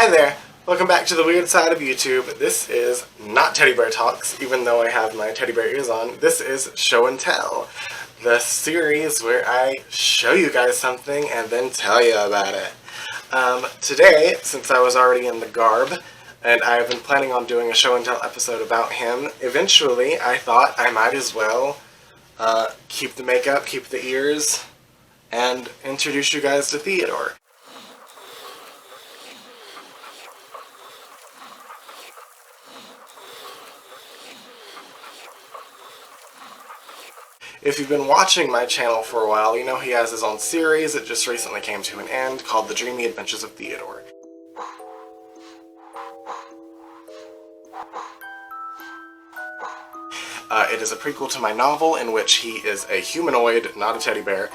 Hi there! Welcome back to the weird side of YouTube. This is not Teddy Bear Talks, even though I have my teddy bear ears on. This is Show and Tell, the series where I show you guys something and then tell you about it. Today, since I was already in the garb, and I've been planning on doing a show and tell episode about him, eventually I thought I might as well keep the makeup, keep the ears, and introduce you guys to Theodore. If you've been watching my channel for a while, you know he has his own series that just recently came to an end called The Dreamy Adventures of Theodore. It is a prequel to my novel in which he is a humanoid, not a teddy bear.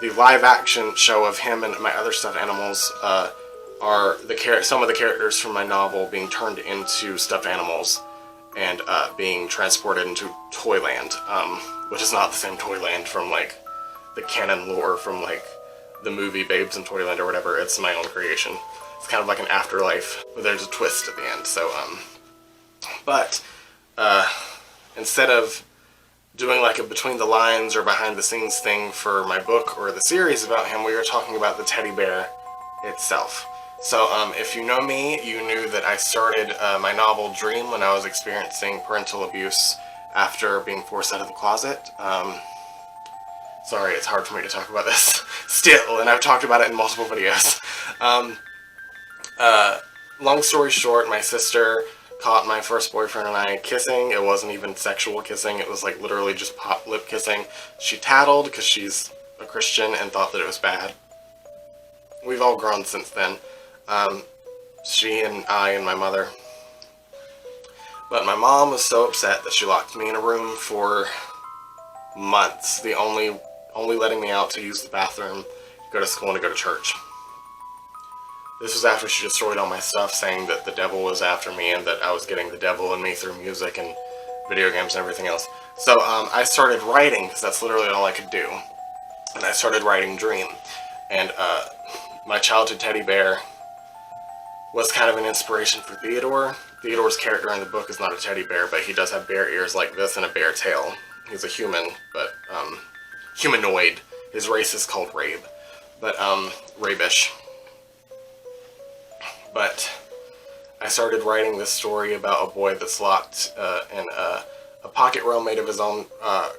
The live-action show of him and my other stuffed animals are some of the characters from my novel being turned into stuffed animals and being transported into Toyland, which is not the same Toyland from like the canon lore from like the movie Babes in Toyland or whatever. It's my own creation. It's kind of like an afterlife, but there's a twist at the end. So, instead of doing like a between the lines or behind the scenes thing for my book or the series about him, we were talking about the teddy bear itself. So, if you know me, you knew that I started my novel Dream when I was experiencing parental abuse after being forced out of the closet. Sorry, it's hard for me to talk about this still, and I've talked about it in multiple videos. Long story short, my sister caught my first boyfriend and I kissing. It wasn't even sexual kissing, it was like literally just pop lip kissing. She tattled because she's a Christian and thought that it was bad. We've all grown since then. She and I and my mother. But my mom was so upset that she locked me in a room for months, the only letting me out to use the bathroom, go to school, and to go to church. This was after she destroyed all my stuff, saying that the devil was after me and that I was getting the devil in me through music and video games and everything else. So I started writing, because that's literally all I could do. And I started writing Dream. And my childhood teddy bear was kind of an inspiration for Theodore. Theodore's character in the book is not a teddy bear, but he does have bear ears like this and a bear tail. He's a human, but humanoid. His race is called Rabe, but Rabish. But I started writing this story about a boy that's locked in a pocket realm made of his own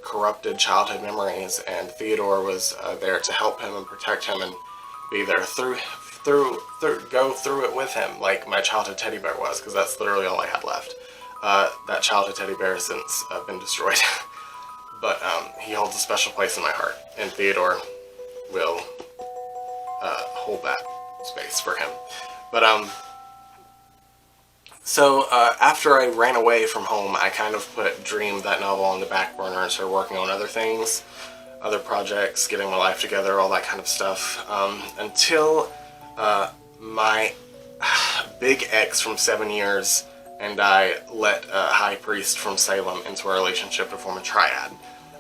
corrupted childhood memories, and Theodore was there to help him and protect him and be there go through it with him, like my childhood teddy bear was, because that's literally all I had left. That childhood teddy bear has since been destroyed. But he holds a special place in my heart, and Theodore will hold that space for him. But so after I ran away from home, I kind of put Dream, that novel, on the back burner and started working on other things, other projects, getting my life together, all that kind of stuff, until my big ex from 7 years and I let a high priest from Salem into a relationship to form a triad.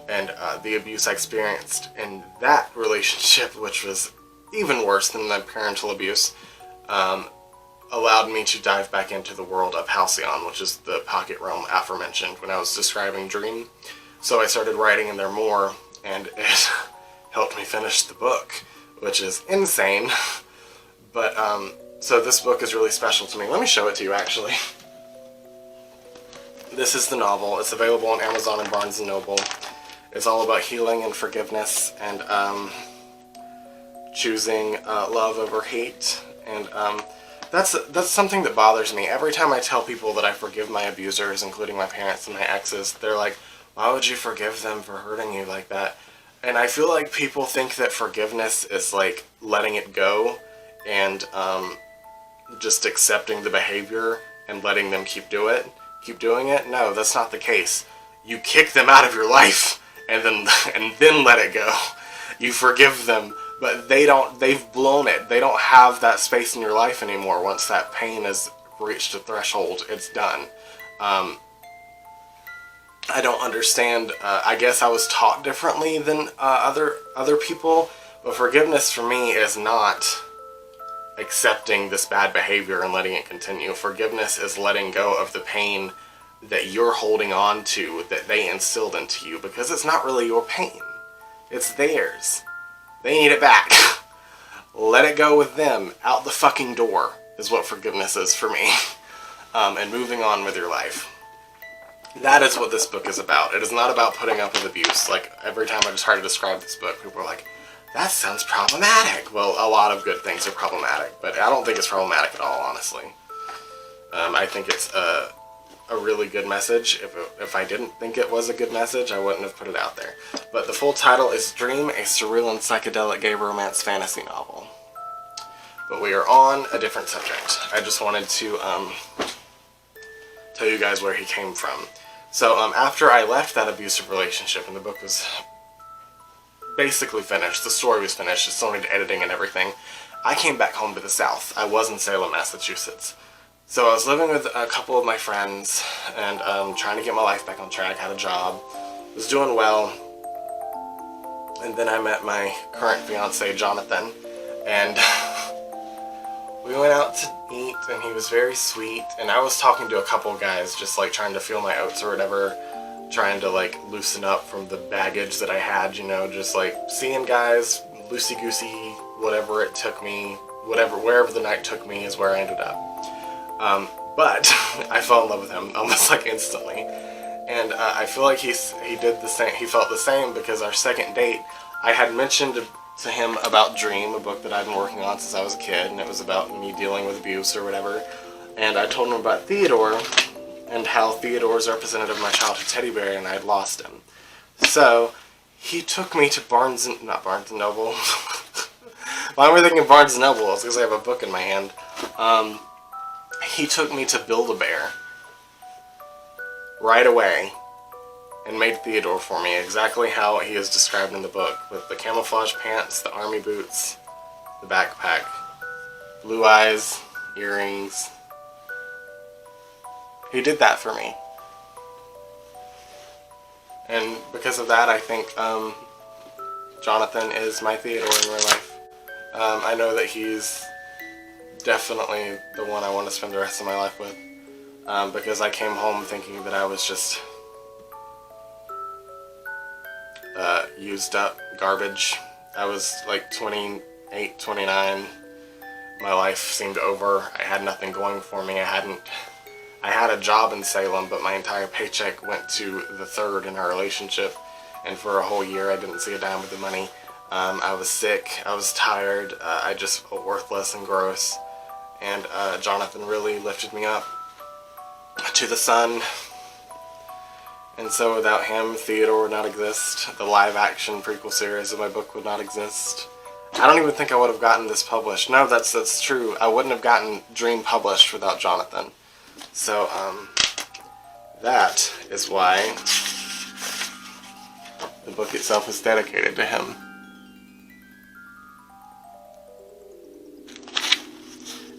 And the abuse I experienced in that relationship, which was even worse than the parental abuse, allowed me to dive back into the world of Halcyon, which is the pocket realm aforementioned when I was describing Dream. So I started writing in there more, and it helped me finish the book, which is insane. But, so this book is really special to me. Let me show it to you, actually. This is the novel. It's available on Amazon and Barnes & Noble. It's all about healing and forgiveness and choosing love over hate. And that's something that bothers me. Every time I tell people that I forgive my abusers, including my parents and my exes, they're like, why would you forgive them for hurting you like that? And I feel like people think that forgiveness is like letting it go and just accepting the behavior and letting them keep doing it. No, that's not the case. You kick them out of your life and then let it go. You forgive them, but they've blown it. They don't have that space in your life anymore. Once that pain has reached a threshold, it's done. I don't understand. I guess I was taught differently than other people, but forgiveness for me is not accepting this bad behavior and letting it continue. Forgiveness is letting go of the pain that you're holding on to, that they instilled into you, because it's not really your pain. It's theirs. They need it back. Let it go with them. Out the fucking door is what forgiveness is for me. And moving on with your life. That is what this book is about. It is not about putting up with abuse. Like, every time I just try to describe this book, people are like, that sounds problematic. Well, a lot of good things are problematic, but I don't think it's problematic at all, honestly. I think it's a really good message. If I didn't think it was a good message, I wouldn't have put it out there. But the full title is Dream, a surreal and psychedelic gay romance fantasy novel. But we are on a different subject. I just wanted to tell you guys where he came from. So after I left that abusive relationship and the book was basically finished, the story was finished, it still needed editing and everything, I came back home to the South. I was in Salem, Massachusetts. So I was living with a couple of my friends and trying to get my life back on track, had a job, was doing well, and then I met my current fiance, Jonathan, and we went out to eat, and he was very sweet, and I was talking to a couple guys, just like trying to feel my oats or whatever, trying to like loosen up from the baggage that I had, you know, just like seeing guys, loosey-goosey, whatever it took me, wherever the night took me is where I ended up. But I fell in love with him almost like instantly, and I feel like he did the same. He felt the same, because our second date, I had mentioned to him about Dream, a book that I've been working on since I was a kid, and it was about me dealing with abuse or whatever. And I told him about Theodore and how Theodore is representative of my childhood teddy bear, and I had lost him. So he took me to not Barnes and Noble. Why am I thinking Barnes and Noble? It's because I have a book in my hand. He took me to Build-A-Bear right away and made Theodore for me, exactly how he is described in the book, with the camouflage pants, the army boots, the backpack, blue eyes, earrings. He did that for me. And because of that, I think Jonathan is my Theodore in real life. I know that he's definitely the one I want to spend the rest of my life with, because I came home thinking that I was just used up garbage. I was like 28, 29. My life seemed over. I had nothing going for me. I had a job in Salem, but my entire paycheck went to the third in our relationship, and for a whole year I didn't see a dime of the money. I was sick, I was tired, I just felt worthless and gross, and Jonathan really lifted me up to the sun. And so without him, Theodore would not exist. The live-action prequel series of my book would not exist. I don't even think I would have gotten this published. No, that's true. I wouldn't have gotten Dream published without Jonathan. So, that is why the book itself is dedicated to him.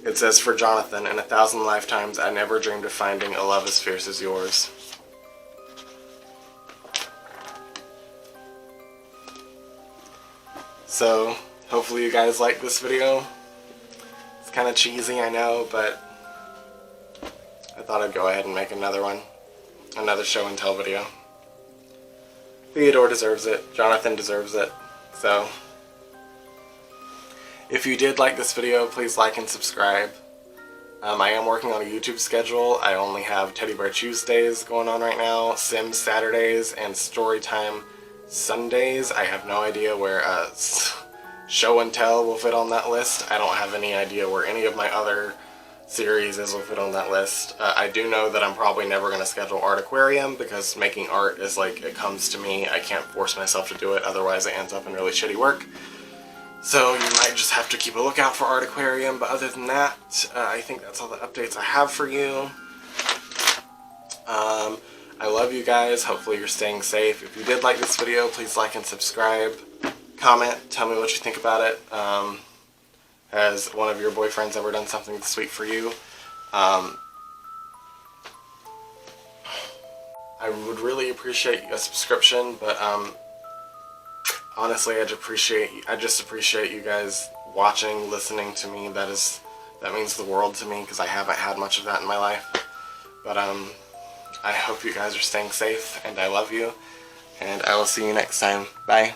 It says, for Jonathan, in 1,000 lifetimes, I never dreamed of finding a love as fierce as yours. So, hopefully you guys like this video. It's kind of cheesy, I know, but I thought I'd go ahead and make another one. Another show and tell video. Theodore deserves it. Jonathan deserves it. So, if you did like this video, please like and subscribe. I am working on a YouTube schedule. I only have Teddy Bear Tuesdays going on right now, Sims Saturdays, and Storytime Sundays. I have no idea where show and tell will fit on that list. I don't have any idea where any of my other series will fit on that list. I do know that I'm probably never going to schedule Art Aquarium, because making art is like, it comes to me. I can't force myself to do it, otherwise it ends up in really shitty work. So you might just have to keep a lookout for Art Aquarium, but other than that, I think that's all the updates I have for you. I love you guys. Hopefully you're staying safe. If you did like this video, please like and subscribe. Comment, tell me what you think about it. Has one of your boyfriends ever done something sweet for you? I I would really appreciate a subscription, but honestly, I just appreciate you guys watching, listening to me. That means the world to me, because I haven't had much of that in my life. But I hope you guys are staying safe, and I love you, and I will see you next time. Bye.